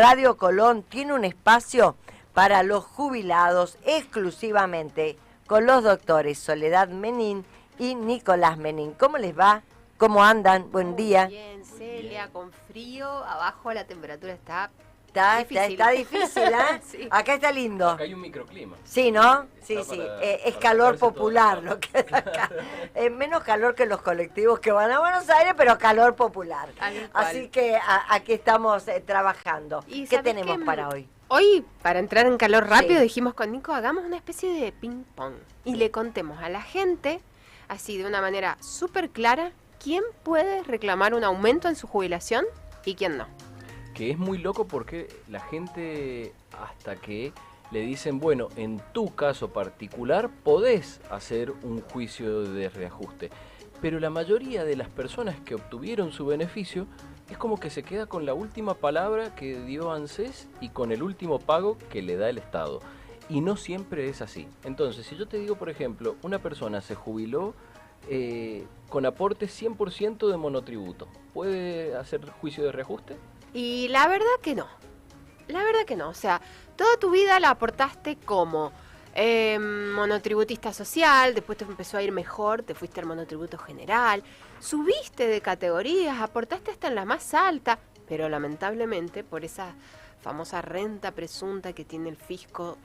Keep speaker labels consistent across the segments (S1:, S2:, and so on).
S1: Radio Colón tiene un espacio para los jubilados exclusivamente con los doctores Soledad Menín y Nicolás Menín. ¿Cómo les va? ¿Cómo andan? Buen día.
S2: Bien, Celia, con frío, abajo la temperatura está
S1: difícil, ¿eh?
S2: Sí.
S1: Acá está lindo.
S3: Acá hay un microclima.
S1: Sí, ¿no? Sí,
S3: Está
S1: sí.
S3: para
S1: Es calor popular lo que es acá. Menos calor que los colectivos que van a Buenos Aires, pero calor popular. Así que aquí estamos trabajando.
S2: ¿Y
S1: ¿Qué tenemos para hoy?
S2: Hoy, para entrar en calor rápido,
S1: Sí.
S2: dijimos con Nico, hagamos una especie de ping-pong. Y le contemos a la gente, así de una manera súper clara, quién puede reclamar un aumento en su jubilación y quién no.
S3: Que es muy loco porque la gente, hasta que le dicen, bueno, en tu caso particular podés hacer un juicio de reajuste. Pero la mayoría de las personas que obtuvieron su beneficio es como que se queda con la última palabra que dio ANSES y con el último pago que le da el Estado. Y no siempre es así. Entonces, si yo te digo, por ejemplo, una persona se jubiló con aporte 100% de monotributo, ¿puede hacer juicio de reajuste?
S2: Y la verdad que no. La verdad que no. O sea, toda tu vida la aportaste como monotributista social, después te empezó a ir mejor, te fuiste al monotributo general, subiste de categorías, aportaste hasta en la más alta, pero lamentablemente por esa famosa renta presunta que tiene el fisco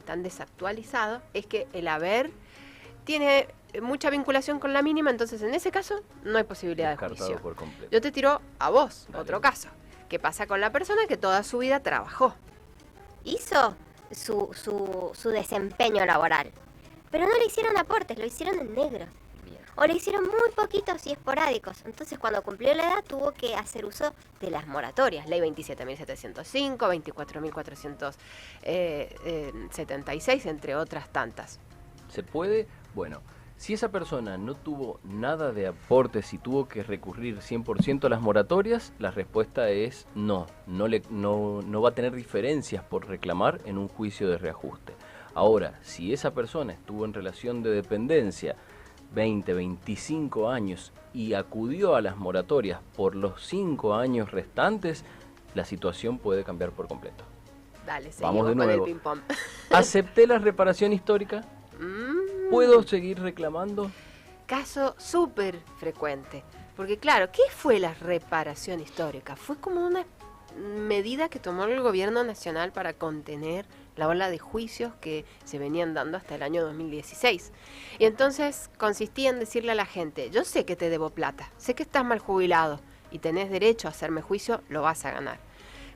S2: tan desactualizado, es que el haber tiene mucha vinculación con la mínima, entonces en ese caso no hay posibilidad de juicio.
S3: Por completo.
S2: Yo te tiro a vos,
S3: Dale.
S2: otro caso. ¿Qué pasa con la persona que toda su vida trabajó?
S4: Hizo su desempeño laboral, pero no le hicieron aportes, lo hicieron en negro. O le hicieron muy poquitos y esporádicos. Entonces, cuando cumplió la edad, tuvo que hacer uso de las moratorias. Ley 27.705, 24.476, entre otras tantas.
S3: ¿Se puede? Bueno, si esa persona no tuvo nada de aportes y tuvo que recurrir 100% a las moratorias, la respuesta es no va a tener diferencias por reclamar en un juicio de reajuste. Ahora, si esa persona estuvo en relación de dependencia 20, 25 años y acudió a las moratorias por los 5 años restantes, la situación puede cambiar por completo.
S2: Dale,
S3: Vamos
S2: seguimos
S3: de
S2: con
S3: nuevo.
S2: el ping-pong.
S3: ¿Acepté la reparación histórica? ¿Puedo seguir reclamando?
S2: Caso súper frecuente. Porque claro, ¿qué fue la reparación histórica? Fue como una medida que tomó el gobierno nacional para contener la ola de juicios que se venían dando hasta el año 2016. Y entonces consistía en decirle a la gente, yo sé que te debo plata, sé que estás mal jubilado y tenés derecho a hacerme juicio, lo vas a ganar.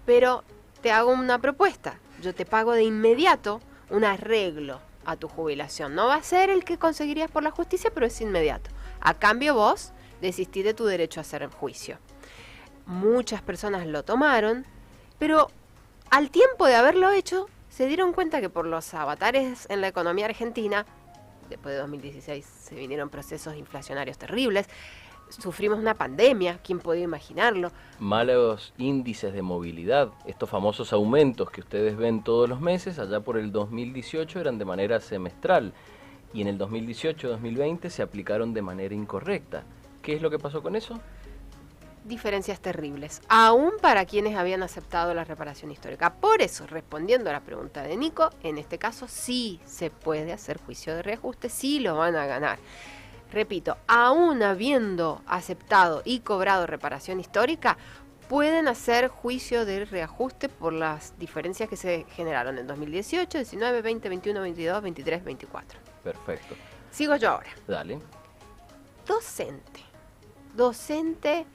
S2: Pero te hago una propuesta, yo te pago de inmediato un arreglo a tu jubilación. No va a ser el que conseguirías por la justicia, pero es inmediato. A cambio vos desistís de tu derecho a hacer el juicio. Muchas personas lo tomaron, pero al tiempo de haberlo hecho, se dieron cuenta que por los avatares en la economía argentina, después de 2016 se vinieron procesos inflacionarios terribles, sufrimos una pandemia, ¿quién podía imaginarlo?
S3: Malos índices de movilidad, estos famosos aumentos que ustedes ven todos los meses, allá por el 2018 eran de manera semestral y en el 2018-2020 se aplicaron de manera incorrecta. ¿Qué es lo que pasó con eso?
S2: Diferencias terribles, aún para quienes habían aceptado la reparación histórica. Por eso, respondiendo a la pregunta de Nico, en este caso sí se puede hacer juicio de reajuste, sí lo van a ganar. Repito, aún habiendo aceptado y cobrado reparación histórica, pueden hacer juicio de reajuste por las diferencias que se generaron en 2018, 19, 20, 21, 22, 23, 24.
S3: Perfecto.
S2: Sigo yo ahora.
S3: Dale.
S2: Docente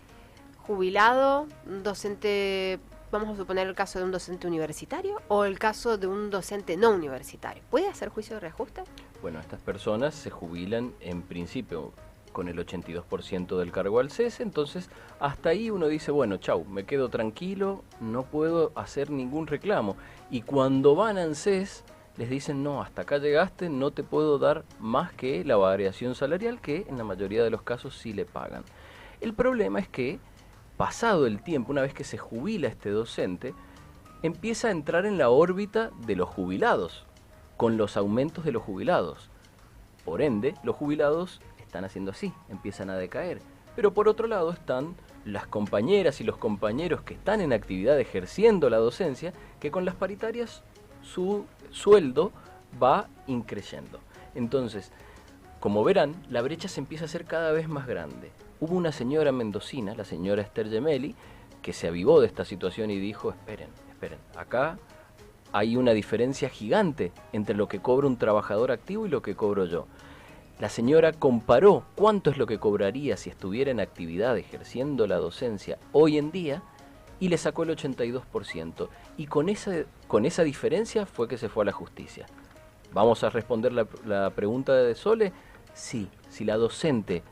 S2: jubilado, docente, vamos a suponer el caso de un docente universitario o el caso de un docente no universitario. ¿Puede hacer juicio de reajuste?
S3: Bueno, estas personas se jubilan en principio con el 82% del cargo al cese, entonces hasta ahí uno dice, bueno, chau, me quedo tranquilo, no puedo hacer ningún reclamo. Y cuando van a ANSES, les dicen, no, hasta acá llegaste, no te puedo dar más que la variación salarial, que en la mayoría de los casos sí le pagan. El problema es que, pasado el tiempo, una vez que se jubila este docente, empieza a entrar en la órbita de los jubilados, con los aumentos de los jubilados. Por ende, los jubilados están haciendo así, empiezan a decaer. Pero por otro lado están las compañeras y los compañeros que están en actividad ejerciendo la docencia, que con las paritarias su sueldo va increyendo. Entonces, como verán, la brecha se empieza a hacer cada vez más grande. Hubo una señora mendocina, la señora Esther Gemelli, que se avivó de esta situación y dijo, esperen, acá hay una diferencia gigante entre lo que cobra un trabajador activo y lo que cobro yo. La señora comparó cuánto es lo que cobraría si estuviera en actividad ejerciendo la docencia hoy en día y le sacó el 82%. Y con esa diferencia fue que se fue a la justicia. ¿Vamos a responder la pregunta de Sole? Sí, si la docente,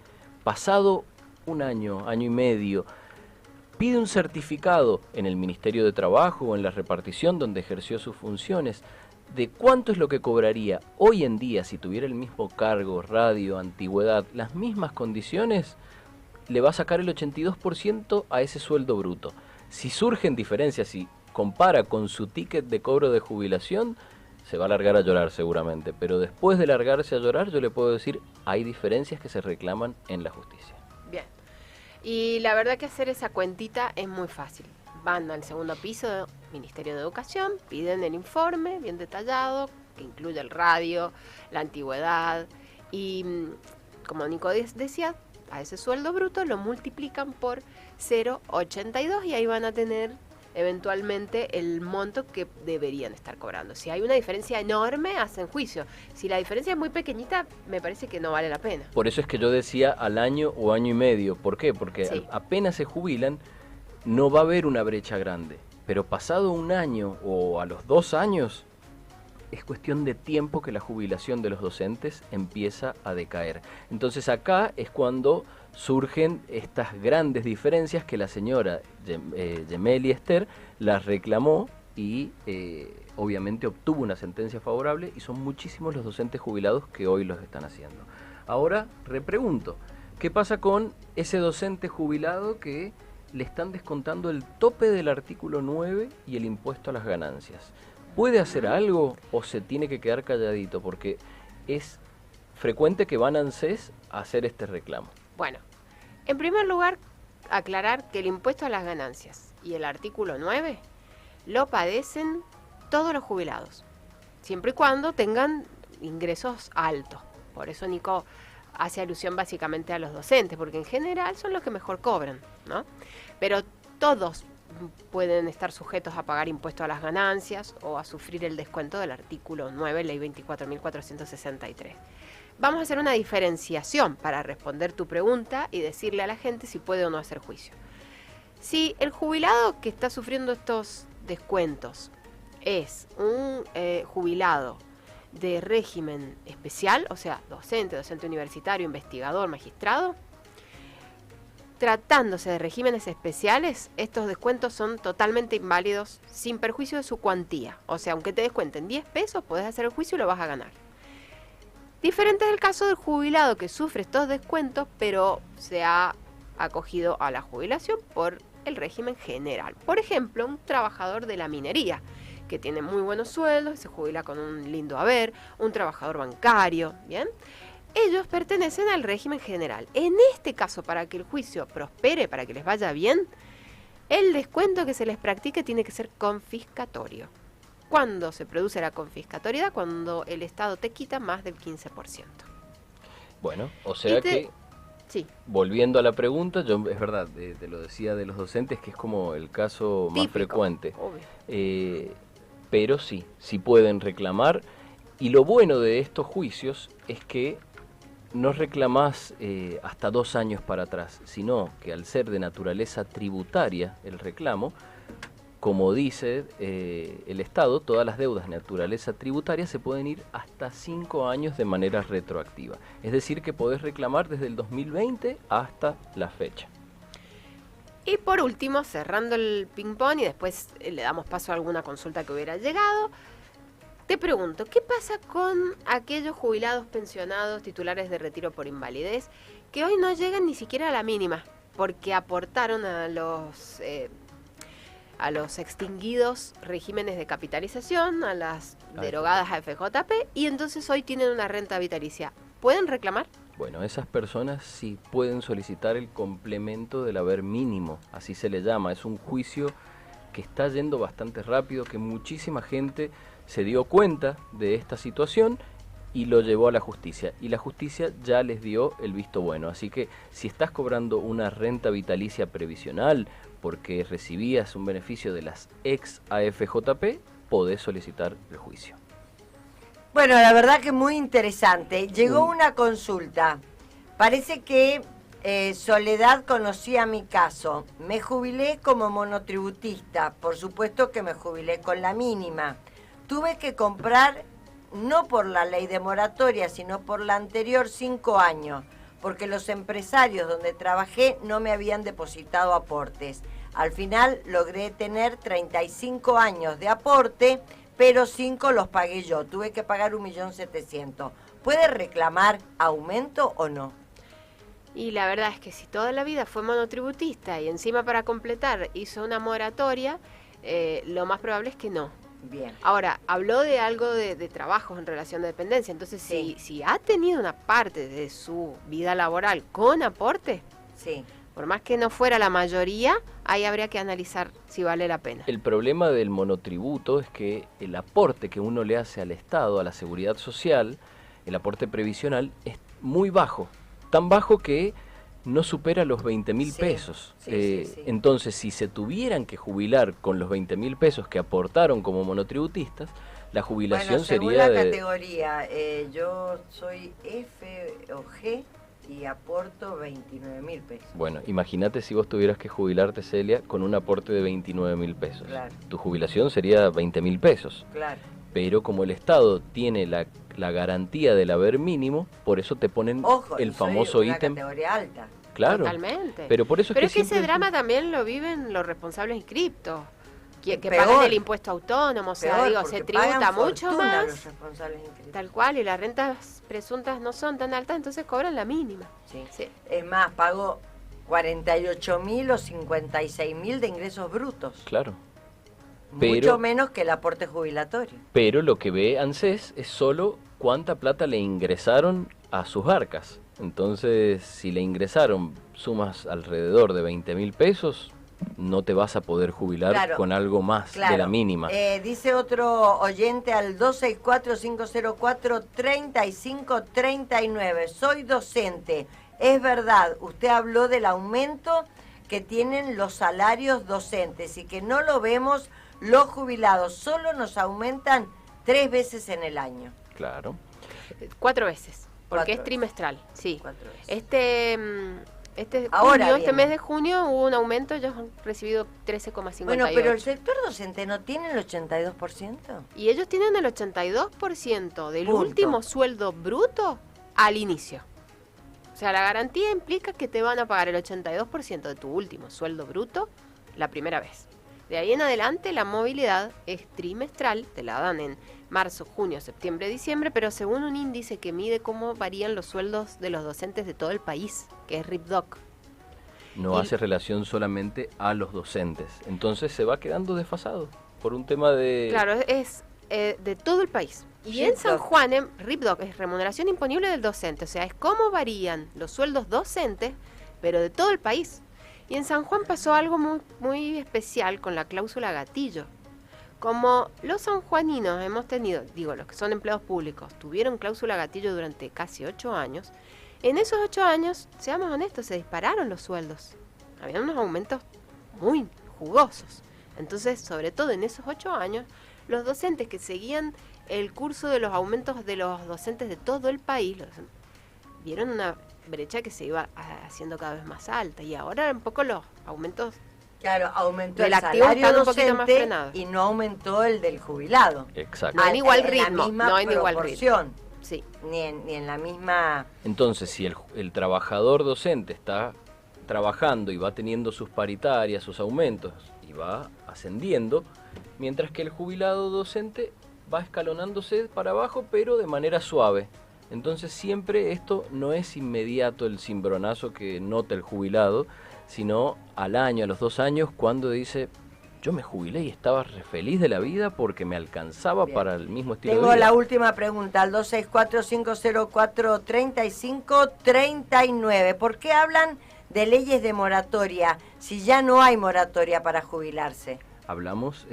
S3: pasado un año, año y medio, pide un certificado en el Ministerio de Trabajo o en la repartición donde ejerció sus funciones, de cuánto es lo que cobraría hoy en día si tuviera el mismo cargo, radio, antigüedad, las mismas condiciones, le va a sacar el 82% a ese sueldo bruto. Si surgen diferencias, si compara con su ticket de cobro de jubilación, se va a largar a llorar seguramente, pero después de largarse a llorar yo le puedo decir, hay diferencias que se reclaman en la justicia.
S2: Bien, y la verdad que hacer esa cuentita es muy fácil. Van al segundo piso del Ministerio de Educación, piden el informe bien detallado, que incluye el radio, la antigüedad, y como Nico decía, a ese sueldo bruto lo multiplican por 0,82 y ahí van a tener eventualmente el monto que deberían estar cobrando. Si hay una diferencia enorme, hacen juicio. Si la diferencia es muy pequeñita, me parece que no vale la pena.
S3: Por eso es que yo decía al año o año y medio. ¿Por qué? Porque
S2: sí,
S3: apenas se jubilan, no va a haber una brecha grande. Pero pasado un año o a los 2 años, es cuestión de tiempo que la jubilación de los docentes empieza a decaer. Entonces acá es cuando surgen estas grandes diferencias que la señora Gemelli Esther las reclamó y obviamente obtuvo una sentencia favorable y son muchísimos los docentes jubilados que hoy los están haciendo. Ahora repregunto, ¿qué pasa con ese docente jubilado que le están descontando el tope del artículo 9 y el impuesto a las ganancias? ¿Puede hacer algo o se tiene que quedar calladito? Porque es frecuente que van a ANSES a hacer este reclamo.
S2: Bueno, en primer lugar, aclarar que el impuesto a las ganancias y el artículo 9 lo padecen todos los jubilados, siempre y cuando tengan ingresos altos. Por eso Nico hace alusión básicamente a los docentes, porque en general son los que mejor cobran, ¿no? Pero todos pueden estar sujetos a pagar impuesto a las ganancias o a sufrir el descuento del artículo 9, ley 24.463. Vamos a hacer una diferenciación para responder tu pregunta y decirle a la gente si puede o no hacer juicio. Si el jubilado que está sufriendo estos descuentos es un jubilado de régimen especial, o sea, docente universitario, investigador, magistrado, tratándose de regímenes especiales, estos descuentos son totalmente inválidos sin perjuicio de su cuantía. O sea, aunque te descuenten 10 pesos, podés hacer el juicio y lo vas a ganar. Diferente es el caso del jubilado que sufre estos descuentos, pero se ha acogido a la jubilación por el régimen general. Por ejemplo, un trabajador de la minería, que tiene muy buenos sueldos, se jubila con un lindo haber, un trabajador bancario, ¿bien? Ellos pertenecen al régimen general. En este caso, para que el juicio prospere, para que les vaya bien, el descuento que se les practique tiene que ser confiscatorio. ¿Cuándo se produce la confiscatoriedad? Cuando el Estado te quita más del 15%.
S3: Bueno, o sea que,
S2: sí,
S3: volviendo a la pregunta, yo es verdad, te lo decía de los docentes, que es como el caso más frecuente. Pero sí pueden reclamar. Y lo bueno de estos juicios es que no reclamás hasta 2 años para atrás, sino que al ser de naturaleza tributaria el reclamo, como dice el Estado, todas las deudas de naturaleza tributaria se pueden ir hasta 5 años de manera retroactiva. Es decir, que podés reclamar desde el 2020 hasta la fecha.
S2: Y por último, cerrando el ping-pong y después le damos paso a alguna consulta que hubiera llegado, te pregunto, ¿qué pasa con aquellos jubilados pensionados titulares de retiro por invalidez que hoy no llegan ni siquiera a la mínima porque aportaron a los extinguidos regímenes de capitalización, a las derogadas AFJP y entonces hoy tienen una renta vitalicia? ¿Pueden reclamar?
S3: Bueno, esas personas sí pueden solicitar el complemento del haber mínimo, así se le llama. Es un juicio que está yendo bastante rápido, que muchísima gente se dio cuenta de esta situación y lo llevó a la justicia. Y la justicia ya les dio el visto bueno. Así que si estás cobrando una renta vitalicia previsional porque recibías un beneficio de las ex AFJP, podés solicitar el juicio.
S1: Bueno, la verdad que muy interesante. Llegó una consulta. Parece que Soledad conocía mi caso. Me jubilé como monotributista. Por supuesto que me jubilé con la mínima. Tuve que comprar, no por la ley de moratoria, sino por la anterior 5 años, porque los empresarios donde trabajé no me habían depositado aportes. Al final logré tener 35 años de aporte, pero 5 los pagué yo. Tuve que pagar 1.700.000. ¿Puede reclamar aumento o no?
S2: Y la verdad es que si toda la vida fue monotributista y encima para completar hizo una moratoria, lo más probable es que no.
S1: Bien.
S2: Ahora, habló de algo de trabajos en relación de dependencia, entonces
S1: Sí.
S2: si ha tenido una parte de su vida laboral con aporte,
S1: Sí.
S2: por más que no fuera la mayoría, ahí habría que analizar si vale la pena.
S3: El problema del monotributo es que el aporte que uno le hace al Estado, a la seguridad social, el aporte previsional, es muy bajo. Tan bajo que no supera los 20.000
S1: Sí,
S3: pesos.
S1: sí.
S3: Entonces, si se tuvieran que jubilar con los 20.000 pesos que aportaron como monotributistas, la jubilación
S1: Bueno, según
S3: sería
S1: la
S3: de...
S1: categoría, yo soy F o G y aporto 29.000 pesos.
S3: Bueno, imagínate si vos tuvieras que jubilarte, Celia, con un aporte de 29.000 pesos.
S1: Claro.
S3: Tu jubilación sería 20.000 pesos.
S1: Claro.
S3: Pero como el Estado tiene la garantía del haber mínimo, por eso te ponen
S1: Ojo,
S3: el
S1: y soy
S3: famoso
S1: una
S3: ítem.
S1: categoría alta.
S3: Claro.
S2: Totalmente.
S3: Pero por eso
S2: Pero
S3: es que
S2: ese
S3: siempre-
S2: drama también lo viven los responsables inscriptos, que
S1: Peor.
S2: pagan el impuesto autónomo, o sea,
S1: Peor,
S2: digo,
S1: porque
S2: se tributa
S1: pagan
S2: mucho
S1: fortuna
S2: más,
S1: los responsables inscritos.
S2: tal cual, y las rentas presuntas no son tan altas, entonces cobran la mínima.
S1: Sí.
S2: Sí.
S1: Es más, pago 48.000 o 56.000 de ingresos brutos.
S3: Claro.
S1: Mucho
S3: Pero-
S1: menos que el aporte jubilatorio.
S3: Pero lo que ve ANSES es solo cuánta plata le ingresaron a sus arcas. Entonces, si le ingresaron sumas alrededor de 20.000 pesos, no te vas a poder jubilar
S1: Claro,
S3: con algo más de la mínima.
S1: Dice otro oyente al 264-504-3539. Soy docente. Es verdad, usted habló del aumento que tienen los salarios docentes y que no lo vemos los jubilados. Solo nos aumentan 3 veces en el año.
S3: Claro.
S2: 4 veces, porque
S1: 4
S2: es trimestral, sí.
S1: 4 veces.
S2: Ahora,
S1: Ahora
S2: este
S1: viene.
S2: mes de junio hubo un aumento, ellos han recibido 13,58.
S1: Bueno, pero el sector docente no tiene el 82%.
S2: Y ellos tienen el 82% del
S1: Punto.
S2: último sueldo bruto al inicio. O sea, la garantía implica que te van a pagar el 82% de tu último sueldo bruto la primera vez. De ahí en adelante la movilidad es trimestral, te la dan en marzo, junio, septiembre, diciembre, pero según un índice que mide cómo varían los sueldos de los docentes de todo el país, que es RIPDOC.
S3: No
S2: Y-
S3: hace relación solamente a los docentes. Entonces se va quedando desfasado por un tema de...
S2: Claro, es de todo el país. Y en San
S1: RIPDOC.
S2: Juan, RIPDOC es remuneración imponible del docente, o sea, es cómo varían los sueldos docentes, pero de todo el país. Y en San Juan pasó algo muy, muy especial con la cláusula gatillo. Como los sanjuaninos hemos tenido, digo, los que son empleados públicos, tuvieron cláusula gatillo durante casi 8 años, en esos 8 años, seamos honestos, se dispararon los sueldos. Habían unos aumentos muy jugosos. Entonces, sobre todo en esos 8 años, los docentes que seguían el curso de los aumentos de los docentes de todo el país, vieron una brecha que se iba haciendo cada vez más alta. Y ahora un poco los aumentos...
S1: Claro, aumentó
S2: Del
S1: el
S2: activo
S1: salario
S2: están un poquito más
S1: docente
S2: frenados.
S1: y no aumentó el del jubilado.
S3: Exacto.
S2: No en igual
S1: la
S2: ritmo,
S1: misma
S2: no en igual
S1: proporción,
S2: Sí.
S1: ni en la misma...
S3: Entonces, si el trabajador docente está trabajando y va teniendo sus paritarias, sus aumentos, y va ascendiendo, mientras que el jubilado docente va escalonándose para abajo, pero de manera suave. Entonces siempre esto no es inmediato el cimbronazo que nota el jubilado, sino al año, a los 2 años, cuando dice, Yo me jubilé y estaba re feliz de la vida porque me alcanzaba
S1: Bien.
S3: para el mismo estilo
S1: Tengo
S3: de vida.
S1: la última pregunta, al 264-504-3539. ¿Por qué hablan de leyes de moratoria si ya no hay moratoria para jubilarse?
S3: Hablamos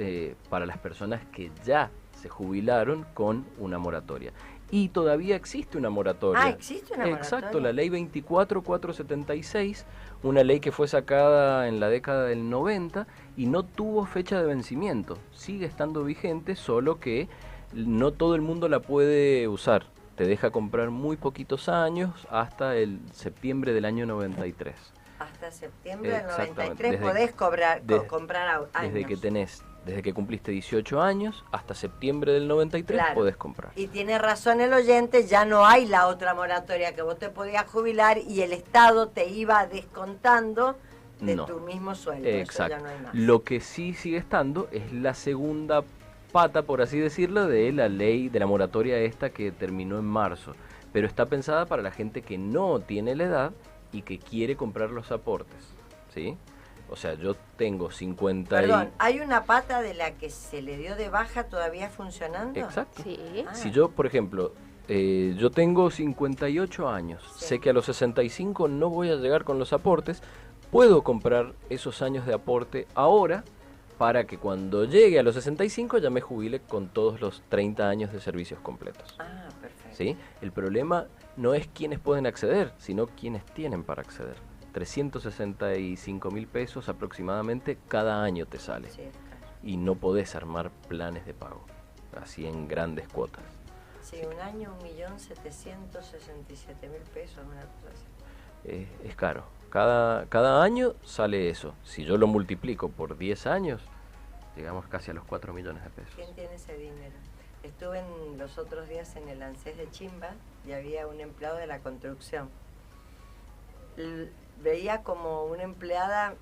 S3: para las personas que ya se jubilaron con una moratoria. Y todavía existe una moratoria.
S1: Ah, ¿existe una moratoria?
S3: Exacto, la ley 24476, una ley que fue sacada en la década del 90 y no tuvo fecha de vencimiento. Sigue estando vigente, solo que no todo el mundo la puede usar. Te deja comprar muy poquitos años hasta el septiembre del año 93.
S1: Hasta septiembre del
S3: Exactamente.
S1: 93 podés comprar años.
S3: Desde que cumpliste 18 años hasta septiembre del 93
S1: Claro.
S3: podés comprar.
S1: Y tiene razón el oyente, ya no hay la otra moratoria que vos te podías jubilar y el Estado te iba descontando de
S3: No.
S1: tu mismo sueldo. Eso
S3: Exacto.
S1: ya no hay más.
S3: Lo que sí sigue estando es la segunda pata, por así decirlo, de la ley de la moratoria esta que terminó en marzo. Pero está pensada para la gente que no tiene la edad y que quiere comprar los aportes, ¿sí? O sea, yo tengo 50
S1: Perdón, ¿hay una pata de la que se le dio de baja todavía funcionando?
S3: Exacto.
S2: Sí.
S1: Ah.
S3: Si yo, por ejemplo, yo tengo 58 años,
S1: Sí.
S3: sé que a los 65 no voy a llegar con los aportes, puedo comprar esos años de aporte ahora para que cuando llegue a los 65 ya me jubile con todos los 30 años de servicios completos.
S1: Ah, perfecto.
S3: ¿Sí? El problema no es quiénes pueden acceder, sino quiénes tienen para acceder. 365.000 pesos aproximadamente cada año te sale.
S1: Sí, claro.
S3: Y no podés armar planes de pago, así en grandes cuotas.
S1: Sí, un año 1.767.000 pesos, una cosa así.
S3: Es caro. Cada año sale eso. Si yo lo multiplico por 10 años, llegamos casi a los 4 millones de pesos.
S1: ¿Quién tiene ese dinero? Estuve los otros días en el ANSES de Chimba y había un empleado de la construcción. Veía como una empleada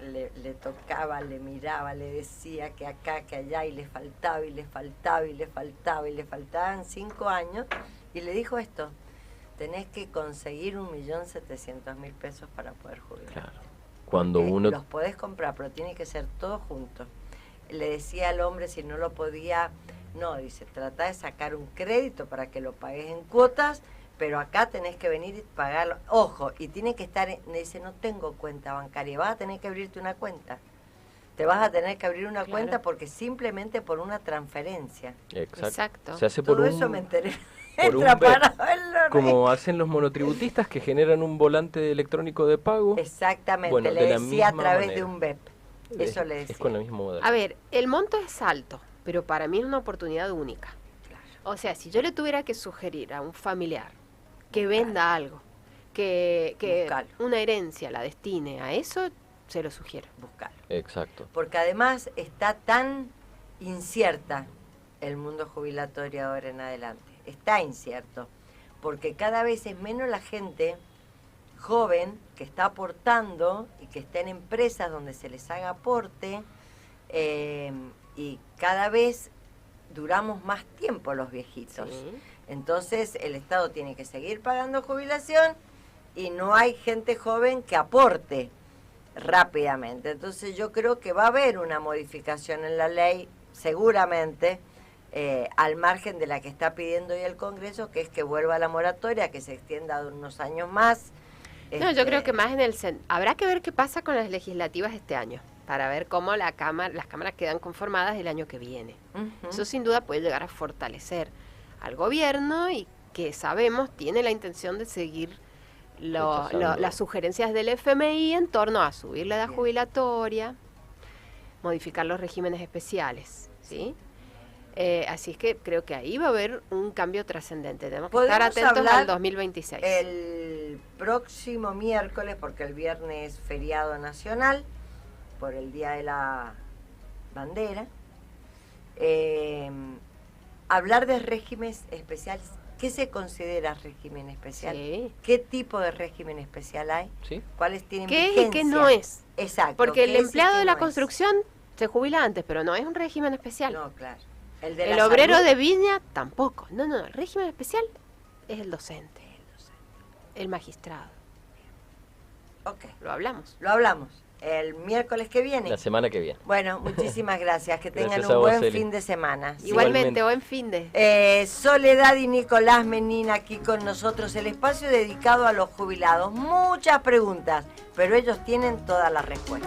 S1: le tocaba, le miraba, le decía que acá, que allá, y le faltaba, y le faltaba, y le faltaba, y le faltaban 5 años, y le dijo esto: tenés que conseguir 1.700.000 pesos para poder jubilar.
S3: Claro. Cuando
S1: Porque
S3: uno...
S1: los podés comprar, pero tiene que ser todo junto. Le decía al hombre si no lo podía, no, dice, trata de sacar un crédito para que lo pagues en cuotas, pero acá tenés que venir y pagarlo. Ojo, y tiene que estar, me dice, no tengo cuenta bancaria, vas a tener que abrirte una cuenta. Te vas a tener que abrir una
S2: Claro.
S1: cuenta porque simplemente por una transferencia.
S2: Exacto.
S3: Se hace por
S1: Todo
S3: un...
S1: eso me enteré.
S3: por un
S1: Entra
S3: BEP,
S1: para verlo,
S3: como hacen los monotributistas que generan un volante electrónico de pago.
S1: Exactamente,
S3: Bueno,
S1: le
S3: de la
S1: decía a
S3: misma
S1: través
S3: manera.
S1: de un BEP. Eso le
S3: Es
S1: decía.
S3: con la misma modalidad.
S2: A ver, el monto es alto, pero para mí es una oportunidad única. O sea, si yo le tuviera que sugerir a un familiar que venda algo, que
S1: Buscalo.
S2: una herencia la destine a eso, se lo sugiero.
S1: Buscarlo.
S3: Exacto.
S1: Porque además está tan incierta el mundo jubilatorio ahora en adelante. Está incierto. Porque cada vez es menos la gente joven que está aportando y que está en empresas donde se les haga aporte, y cada vez duramos más tiempo los viejitos.
S2: Sí.
S1: Entonces el Estado tiene que seguir pagando jubilación y no hay gente joven que aporte rápidamente. Entonces yo creo que va a haber una modificación en la ley, seguramente, al margen de la que está pidiendo hoy el Congreso, que es que vuelva la moratoria, que se extienda unos años más.
S2: No, yo creo que más en el... Habrá que ver qué pasa con las legislativas este año, para ver cómo las cámaras quedan conformadas el año que viene.
S1: Ujú.
S2: Eso sin duda puede llegar a fortalecer al gobierno y que sabemos tiene la intención de seguir
S3: Rechazando.
S2: las sugerencias del FMI en torno a subir la edad
S1: Bien.
S2: jubilatoria, modificar los regímenes especiales, ¿sí? Así es que creo que ahí va a haber un cambio trascendente. Tenemos que estar
S1: Podemos
S2: atentos
S1: hablar
S2: al 2026.
S1: El próximo miércoles, porque el viernes es feriado nacional, por el Día de la Bandera, hablar de regímenes especiales. ¿Qué se considera régimen especial?
S2: Sí.
S1: ¿Qué tipo de régimen especial hay?
S3: ¿Sí?
S1: ¿Cuáles tienen
S2: ¿Qué es y
S1: vigencia?
S2: qué no es?
S1: Exacto.
S2: Porque el
S1: ¿qué es y
S2: empleado
S1: qué
S2: de la
S1: no es?
S2: construcción se jubila antes, pero no es un régimen especial.
S1: No, claro. El, de
S2: El
S1: la
S2: obrero
S1: salud,
S2: de viña tampoco. No, el régimen especial es el docente, el magistrado.
S1: Ok,
S2: Lo hablamos.
S1: lo hablamos. el miércoles que viene.
S3: La semana que viene.
S1: Bueno, muchísimas gracias. Que tengan
S3: Gracias a
S1: un
S3: vos,
S1: buen
S3: Eli.
S1: fin de semana.
S2: Igualmente, buen fin de.
S1: Soledad y Nicolás Menin aquí con nosotros, el espacio dedicado a los jubilados. Muchas preguntas, pero ellos tienen todas las respuestas.